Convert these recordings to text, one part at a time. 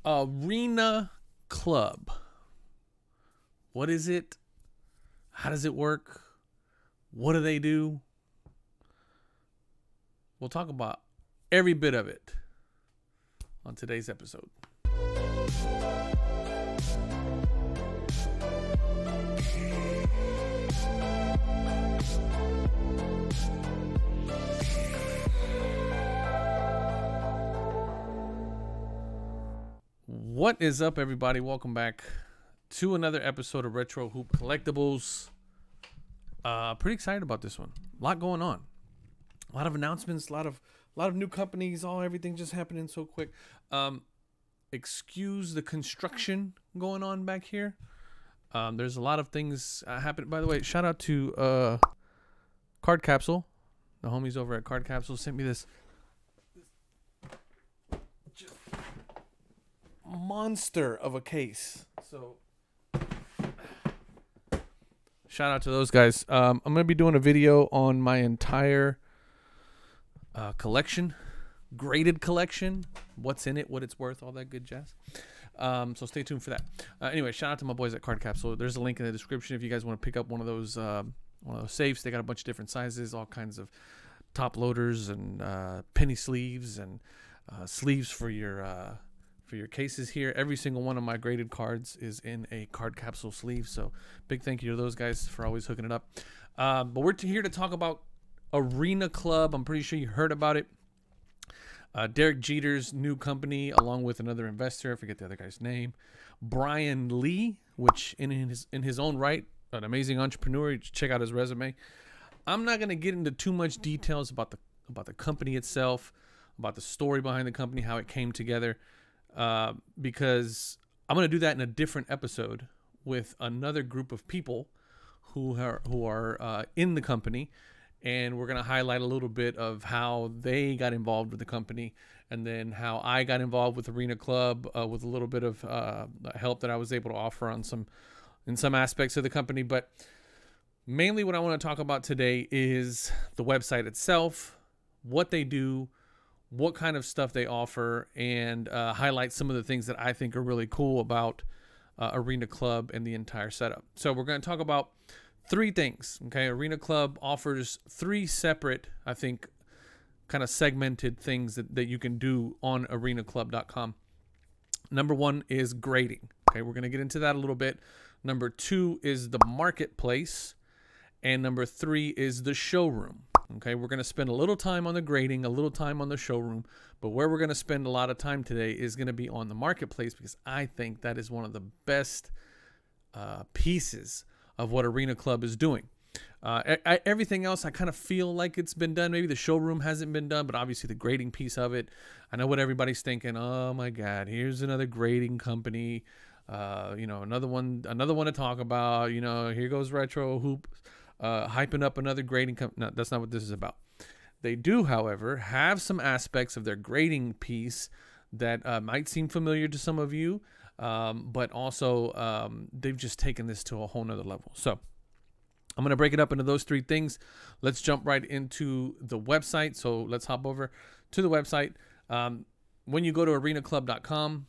Arena Club. What is it? How does it work? What do they do? We'll talk about every bit of it on today's episode. What is up, everybody? Welcome back to another episode of Retro Hoop Collectibles. Pretty excited about this one. A lot going on. A lot of announcements, a lot of new companies, everything just happening so quick. Excuse the construction going on back here. There's a lot of things happening. By the way, shout out to Card Capsule. The homies over at Card Capsule sent me this just monster of a case. So shout out to those guys. I'm gonna be doing a video on my entire collection, graded collection, what's in it, what it's worth, all that good jazz. So stay tuned for that. Anyway, shout out to my boys at Card Capsule. There's a link in the description if you guys want to pick up one of those safes. They got a bunch of different sizes, all kinds of top loaders and penny sleeves and sleeves for your cases here. Every single one of my graded cards is in a Card Capsule sleeve. So big thank you to those guys for always hooking it up. But we're here to talk about Arena Club. I'm pretty sure you heard about it. Derek Jeter's new company, along with another investor. I forget the other guy's name. Brian Lee, which in his own right, an amazing entrepreneur. You should check out his resume. I'm not going to get into too much details about the company itself, about the story behind the company, how it came together, because I'm going to do that in a different episode with another group of people who are in the company. And we're going to highlight a little bit of how they got involved with the company, and then how I got involved with Arena Club, with a little bit of help that I was able to offer in some aspects of the company. But mainly what I want to talk about today is the website itself, what they do, what kind of stuff they offer, and highlight some of the things that I think are really cool about Arena Club and the entire setup. So we're going to talk about three things. Okay, Arena Club offers three separate, I think, kind of segmented things that you can do on arenaclub.com. Number one is grading. Okay, we're going to get into that a little bit. Number two is the marketplace. And number three is the showroom. Okay, we're going to spend a little time on the grading, a little time on the showroom, but where we're going to spend a lot of time today is going to be on the marketplace, because I think that is one of the best pieces of what Arena Club is doing. Everything else, I kind of feel like it's been done. Maybe the showroom hasn't been done, but obviously the grading piece of it, I know what everybody's thinking. Oh my God, here's another grading company. Another one to talk about. Here goes Retro Hoop, hyping up another grading company. No, that's not what this is about. They do, however, have some aspects of their grading piece that might seem familiar to some of you. But also they've just taken this to a whole nother level. So I'm going to break it up into those three things. Let's jump right into the website. So let's hop over to the website. When you go to arenaclub.com,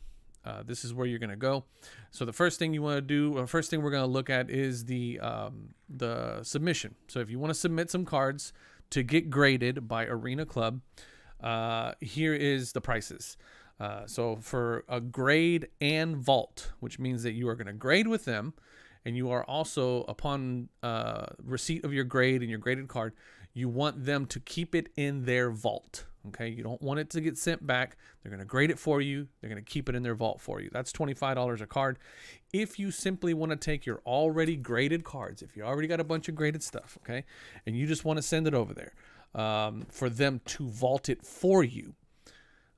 this is where you're going to go. So the first thing you want to do, first thing we're going to look at is the submission. So if you want to submit some cards to get graded by Arena Club, here is the prices. So for a grade and vault, which means that you are going to grade with them, and you are also, upon receipt of your grade and your graded card, you want them to keep it in their vault. Okay, you don't want it to get sent back. They're going to grade it for you. They're going to keep it in their vault for you. That's $25 a card. If you simply want to take your already graded cards, if you already got a bunch of graded stuff, okay, and you just want to send it over there for them to vault it for you,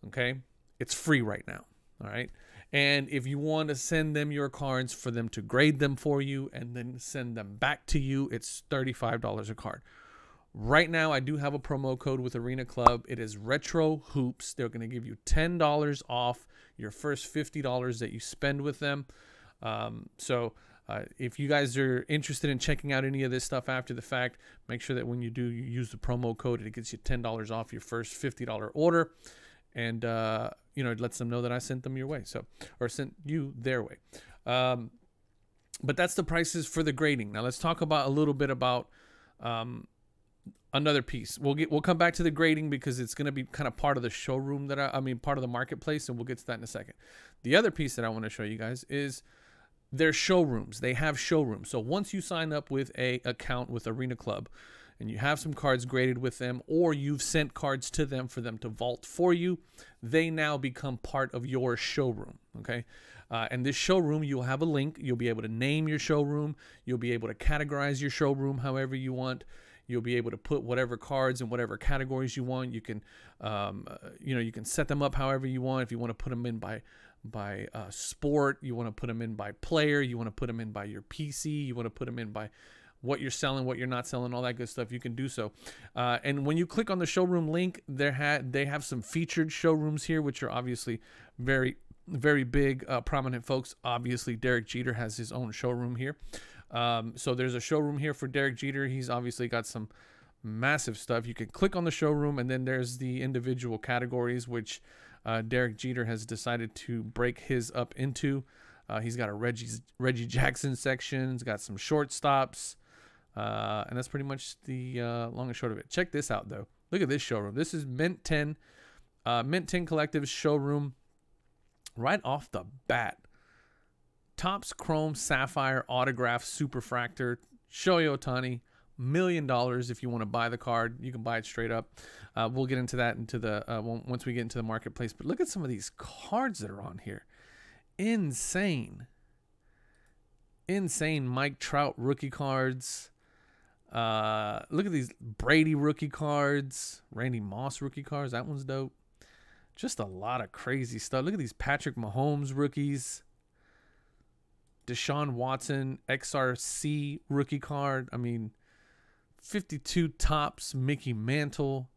okay, it's free right now. All right. And if you want to send them your cards for them to grade them for you and then send them back to you, it's $35 a card. Right now, I do have a promo code with Arena Club. It is Retro Hoops. They're going to give you $10 off your first $50 that you spend with them. If you guys are interested in checking out any of this stuff after the fact, make sure that when you do, you use the promo code. It gets you $10 off your first $50 order. And you know, it lets them know that I sent them your way, so, or sent you their way. But that's the prices for the grading. Now let's talk about a little bit about another piece. We'll come back to the grading because it's going to be kind of part of the showroom that I mean part of the marketplace, and we'll get to that in a second. The other piece that I want to show you guys is their showrooms. They have showrooms. So once you sign up with a account with Arena Club and you have some cards graded with them, or you've sent cards to them for them to vault for you, they now become part of your showroom. Okay. And this showroom, you'll have a link. You'll be able to name your showroom. You'll be able to categorize your showroom however you want. You'll be able to put whatever cards in whatever categories you want. You can, you know, you can set them up however you want. If you want to put them in by sport, you want to put them in by player, you want to put them in by your PC, you want to put them in by what you're selling, what you're not selling, all that good stuff. You can do so. And when you click on the showroom link, they have some featured showrooms here, which are obviously very, very big, prominent folks. Obviously, Derek Jeter has his own showroom here. So there's a showroom here for Derek Jeter. He's obviously got some massive stuff. You can click on the showroom, and then there's the individual categories, which Derek Jeter has decided to break his up into. He's got a Reggie Jackson section. He's got some shortstops. And that's pretty much the long and short of it. Check this out, though. Look at this showroom. This is Mint 10. Mint 10 Collective's showroom. Right off the bat. Topps Chrome Sapphire Autograph Superfractor. Shohei Ohtani. $1 million if you want to buy the card. You can buy it straight up. We'll get into that once we get into the marketplace. But look at some of these cards that are on here. Insane. Insane Mike Trout rookie cards. Look at these Brady rookie cards. Randy Moss rookie cards. That one's dope. Just a lot of crazy stuff. Look at these Patrick Mahomes rookies. Deshaun Watson XRC rookie card. I mean, 52 Topps Mickey Mantle.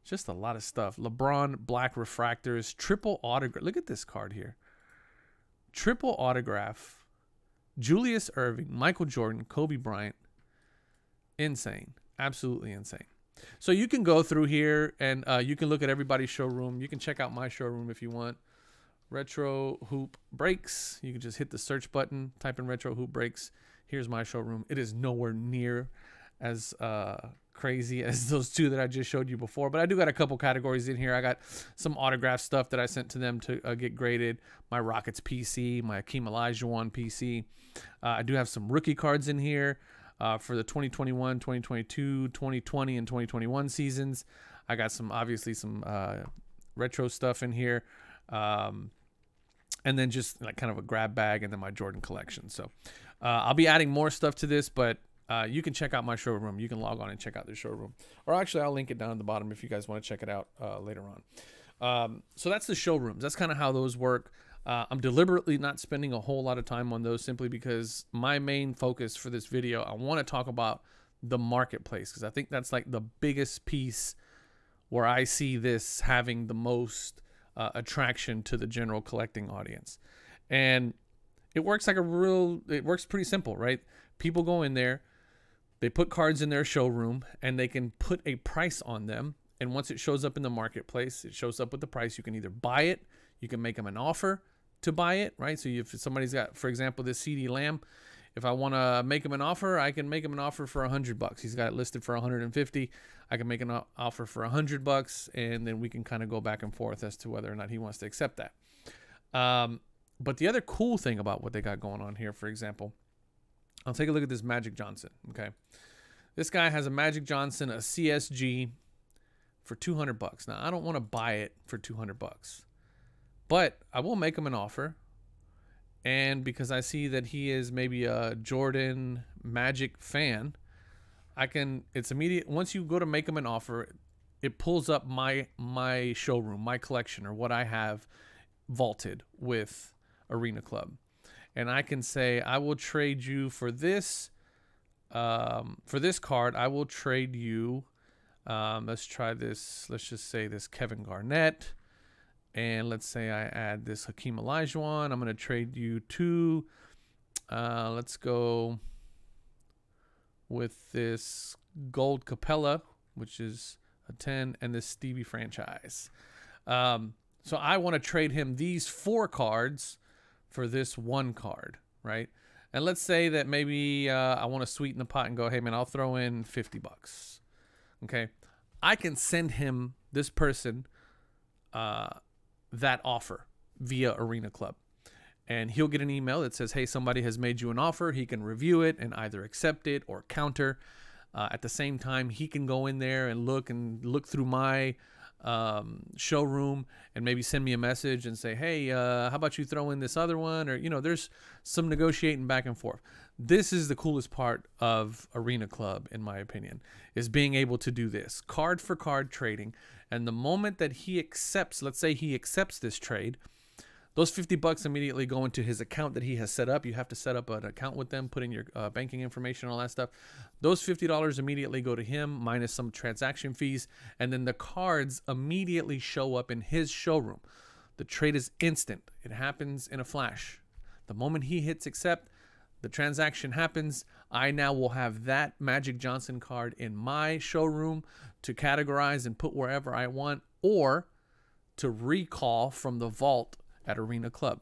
Just a lot of stuff. LeBron black refractors. Triple autograph. Look at this card here. Triple autograph. Julius Erving, Michael Jordan, Kobe Bryant. Insane. Absolutely insane. So you can go through here and you can look at everybody's showroom. You can check out my showroom if you want. Retro Hoop Breaks. You can just hit the search button, type in Retro Hoop Breaks. Here's my showroom. It is nowhere near as crazy as those two that I just showed you before, but I do got a couple categories in here. I got some autograph stuff that I sent to them to get graded. My Rockets PC, my Akeem Olajuwon PC. I do have some rookie cards in here for the 2021, 2022, 2020, and 2021 seasons. I got some, obviously, some retro stuff in here. And then just like kind of a grab bag, and then my Jordan collection. So I'll be adding more stuff to this, but you can check out my showroom. You can log on and check out the showroom. Or actually, I'll link it down at the bottom if you guys want to check it out later on. So that's the showrooms. That's kind of how those work. I'm deliberately not spending a whole lot of time on those simply because my main focus for this video, I want to talk about the marketplace, because I think that's like the biggest piece where I see this having the most attraction to the general collecting audience. And it works like it works pretty simple, right? People go in there, they put cards in their showroom, and they can put a price on them. And once it shows up in the marketplace, it shows up with the price. You can either buy it, you can make them an offer to buy it, right? So if somebody's got, for example, this CD Lamb, if I want to make him an offer, I can make him an offer for $100. He's got it listed for 150. I can make an offer for $100, and then we can kind of go back and forth as to whether or not he wants to accept that. But the other cool thing about what they got going on here, for example, I'll take a look at this Magic Johnson. Okay, this guy has a Magic Johnson, a CSG, for $200. Now I don't want to buy it for $200, but I will make him an offer. And because I see that he is maybe a Jordan Magic fan, it's immediate. Once you go to make him an offer, it pulls up my showroom, my collection, or what I have vaulted with Arena Club. And I can say, I will trade you for this card. I will trade you, let's try this. Let's just say this Kevin Garnett. And let's say I add this Hakeem Olajuwon. I'm going to trade you two. Let's go with this Gold Capella, which is a 10, and this Stevie franchise. So I want to trade him these 4 cards for this 1 card, right? And let's say that maybe I want to sweeten the pot and go, hey, man, I'll throw in $50. Okay. I can send him, this person, that offer via Arena Club. And he'll get an email that says, hey, somebody has made you an offer. He can review it and either accept it or counter. At the same time, he can go in there and look through my showroom and maybe send me a message and say, hey, how about you throw in this other one? Or, you know, there's some negotiating back and forth. This is the coolest part of Arena Club, in my opinion, is being able to do this card for card trading. And the moment that he accepts, let's say he accepts this trade, those $50 immediately go into his account that he has set up. You have to set up an account with them, put in your banking information, all that stuff. Those $50 immediately go to him, minus some transaction fees, and then the cards immediately show up in his showroom. The trade is instant. It happens in a flash. The moment he hits accept, the transaction happens. I now will have that Magic Johnson card in my showroom to categorize and put wherever I want, or to recall from the vault at Arena Club.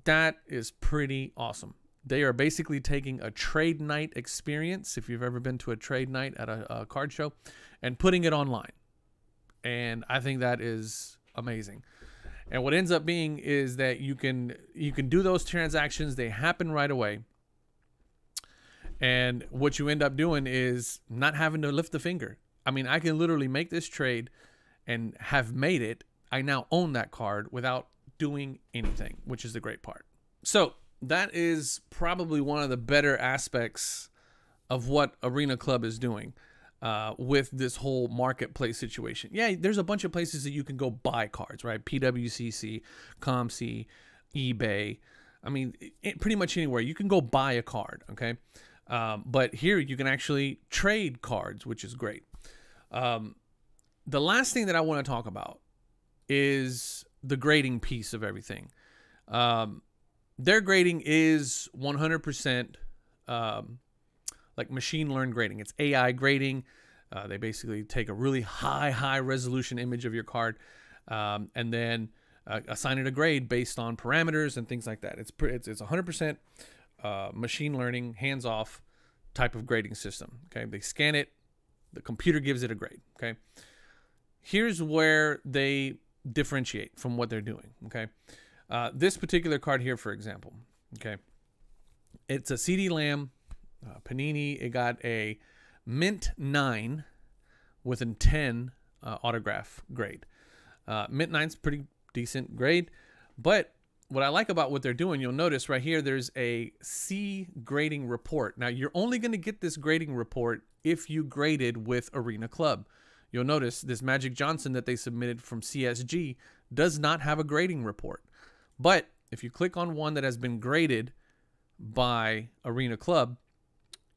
That is pretty awesome. They are basically taking a trade night experience, if you've ever been to a trade night at a card show, and putting it online. And I think that is amazing. And what ends up being is that you can do those transactions. They happen right away. And what you end up doing is not having to lift the finger. I mean, I can literally make this trade and have made it. I now own that card without doing anything, which is the great part. So that is probably one of the better aspects of what Arena Club is doing with this whole marketplace situation. Yeah, there's a bunch of places that you can go buy cards, right? PWCC, ComC, eBay. I mean, pretty much anywhere you can go buy a card, okay? But here you can actually trade cards, which is great. The last thing that I want to talk about is the grading piece of everything. Their grading is 100% like machine learned grading. It's AI grading. They basically take a really high resolution image of your card and then assign it a grade based on parameters and things like that. It's 100% machine learning, hands-off type of grading system. Okay, they scan it, the computer gives it a grade. Okay, here's where they differentiate from what they're doing. Okay, this particular card here, for example, okay, it's a CD Lamb Panini. It got a mint 9 with a 10 autograph grade. Mint 9's pretty decent grade, but what I like about what they're doing, you'll notice right here, there's a C grading report. Now, you're only going to get this grading report if you graded with Arena Club. You'll notice this Magic Johnson that they submitted from CSG does not have a grading report. But if you click on one that has been graded by Arena Club,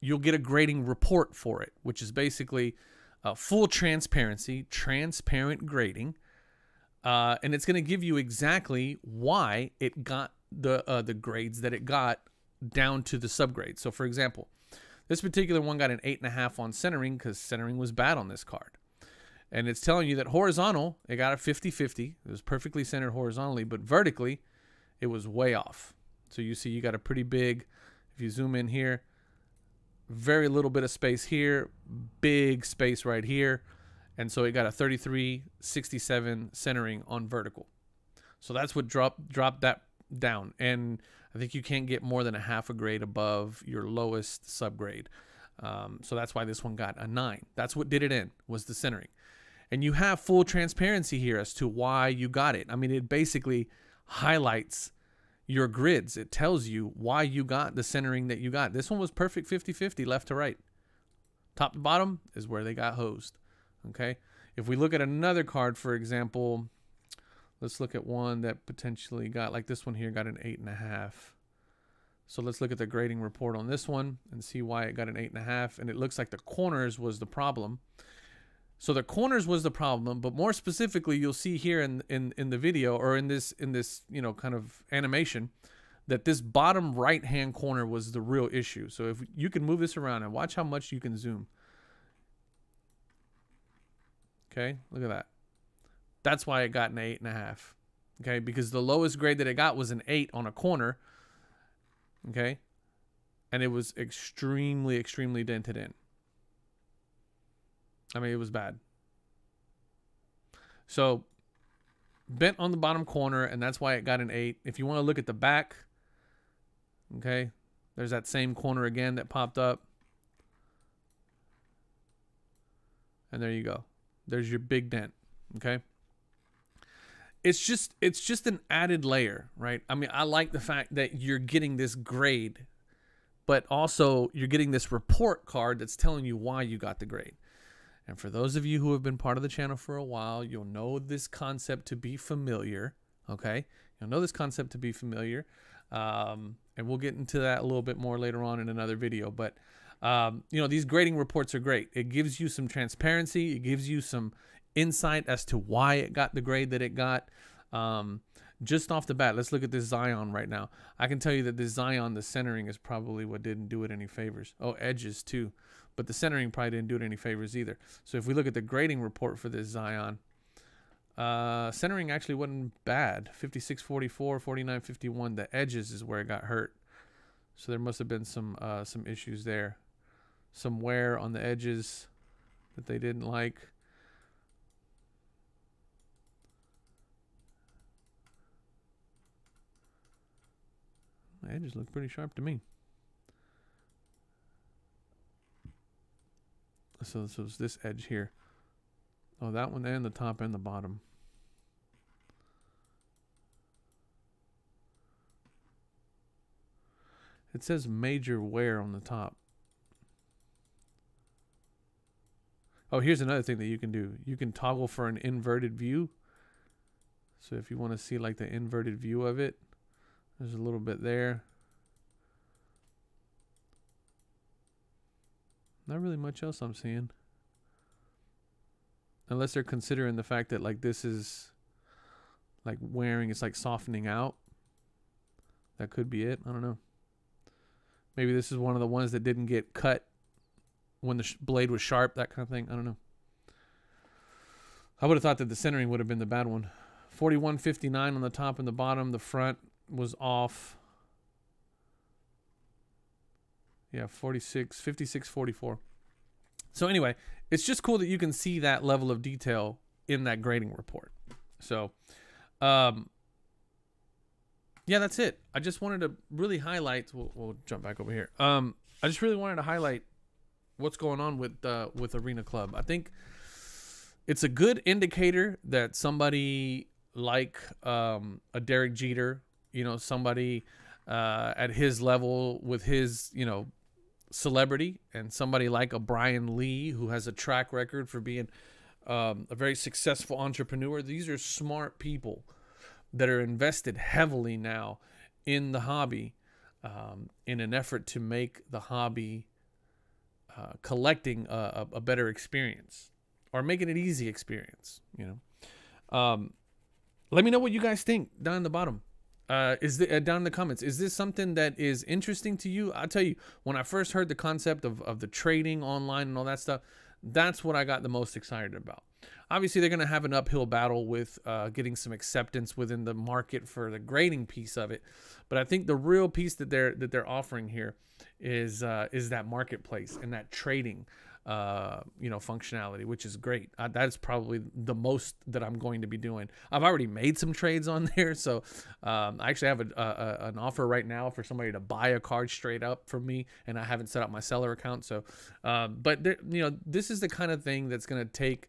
you'll get a grading report for it, which is basically full transparency, transparent grading. And it's going to give you exactly why it got the grades that it got down to the subgrade. So, for example, this particular one got an 8.5 on centering because centering was bad on this card. And it's telling you that horizontal, it got a 50-50. It was perfectly centered horizontally, but vertically, it was way off. So you see you got a pretty big, if you zoom in here, very little bit of space here, big space right here. And so it got a 33-67 centering on vertical. So that's what dropped that down. And I think you can't get more than a half a grade above your lowest subgrade. So that's why this one got a 9. That's what did it in, was the centering. And you have full transparency here as to why you got it. I mean, it basically highlights your grids. It tells you why you got the centering that you got. This one was perfect 50-50 left to right. Top to bottom is where they got hosed. Okay. If we look at another card, for example, let's look at one that potentially got, like this one here, got an 8.5. So let's look at the grading report on this one and see why it got an 8.5. And it looks like the corners was the problem. So the corners was the problem, but more specifically, you'll see here in the video, or in this you know, kind of animation, that this bottom right hand corner was the real issue. So if you can move this around and watch how much you can zoom. Okay, look at that. That's why it got an 8.5. Okay, because the lowest grade that it got was an 8 on a corner. Okay, and it was extremely, extremely dented in. I mean, it was bad. So bent on the bottom corner, and that's why it got an 8. If you want to look at the back, okay, there's that same corner again that popped up. And there you go. There's your big dent, okay? It's just an added layer, right? I mean, I like the fact that you're getting this grade, but also you're getting this report card that's telling you why you got the grade. And for those of you who have been part of the channel for a while, you'll know this concept to be familiar, okay? You'll know this concept to be familiar. And we'll get into that a little bit more later on in another video. But, you know, these grading reports are great. It gives you some transparency. It gives you some insight as to why it got the grade that it got. Just off the bat, let's look at this Zion right now. I can tell you that this Zion, the centering is probably what didn't do it any favors. Oh, edges too. But the centering probably didn't do it any favors either. So if we look at the grading report for this Zion, centering actually wasn't bad. 5644, 4951. The edges is where it got hurt. So there must have been some issues there. Some wear on the edges that they didn't like. The edges look pretty sharp to me. So it's this edge here. Oh, that one and the top and the bottom. It says major wear on the top. Oh, here's another thing that you can do. You can toggle for an inverted view. So if you want to see like the inverted view of it, there's a little bit there. Not really much else I'm seeing. Unless they're considering the fact that like this is like wearing, it's like softening out. That could be it. I don't know. Maybe this is one of the ones that didn't get cut when the blade was sharp, that kind of thing. I don't know. I would have thought that the centering would have been the bad one. 4159 on the top and the bottom. The front was off. Yeah, 5644. So anyway, it's just cool that you can see that level of detail in that grading report. So, yeah, that's it. I just wanted to really highlight. We'll jump back over here. I just really wanted to highlight what's going on with Arena Club. I think it's a good indicator that somebody like a Derek Jeter, you know, somebody at his level with his, you know, celebrity, and somebody like a Brian Lee who has a track record for being a very successful entrepreneur. These are smart people that are invested heavily now in the hobby in an effort to make the hobby collecting a better experience, or making it easy experience, you know. Let me know what you guys think down in the bottom. Down in the comments. Is this something that is interesting to you? I'll tell you, when I first heard the concept of the trading online and all that stuff, that's what I got the most excited about. Obviously, they're going to have an uphill battle with getting some acceptance within the market for the grading piece of it. But I think the real piece that they're offering here is that marketplace and that trading you know, functionality, which is great. That's probably the most that I'm going to be doing. I've already made some trades on there, so I actually have an offer right now for somebody to buy a card straight up from me, and I haven't set up my seller account. So, but there, you know, this is the kind of thing that's going to take,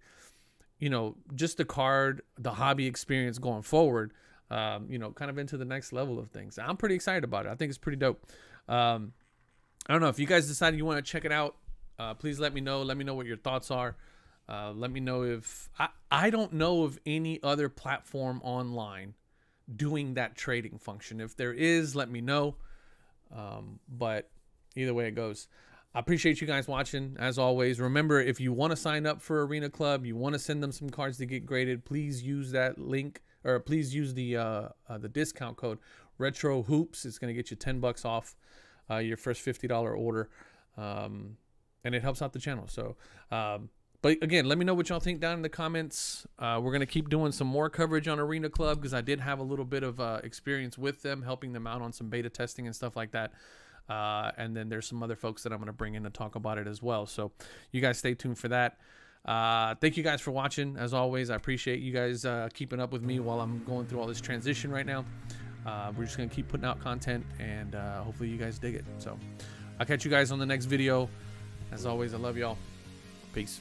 you know, just the hobby experience going forward, you know, kind of into the next level of things. I'm pretty excited about it. I think it's pretty dope. I don't know if you guys decide you want to check it out. Please let me know. Let me know what your thoughts are. Let me know if I don't know of any other platform online doing that trading function. If there is, let me know. But either way it goes, I appreciate you guys watching. As always, remember, if you want to sign up for Arena Club, you want to send them some cards to get graded, please use that link, or please use the discount code Retro Hoops. It's going to get you $10 off your first $50 order. And it helps out the channel. So But again, let me know what y'all think down in the comments. We're going to keep doing some more coverage on Arena Club because I did have a little bit of experience with them, helping them out on some beta testing and stuff like that. And then there's some other folks that I'm going to bring in to talk about it as well. So you guys stay tuned for that. Thank you guys for watching. As always, I appreciate you guys keeping up with me while I'm going through all this transition right now. We're just going to keep putting out content, and hopefully you guys dig it. So I'll catch you guys on the next video. As always, I love y'all. Peace.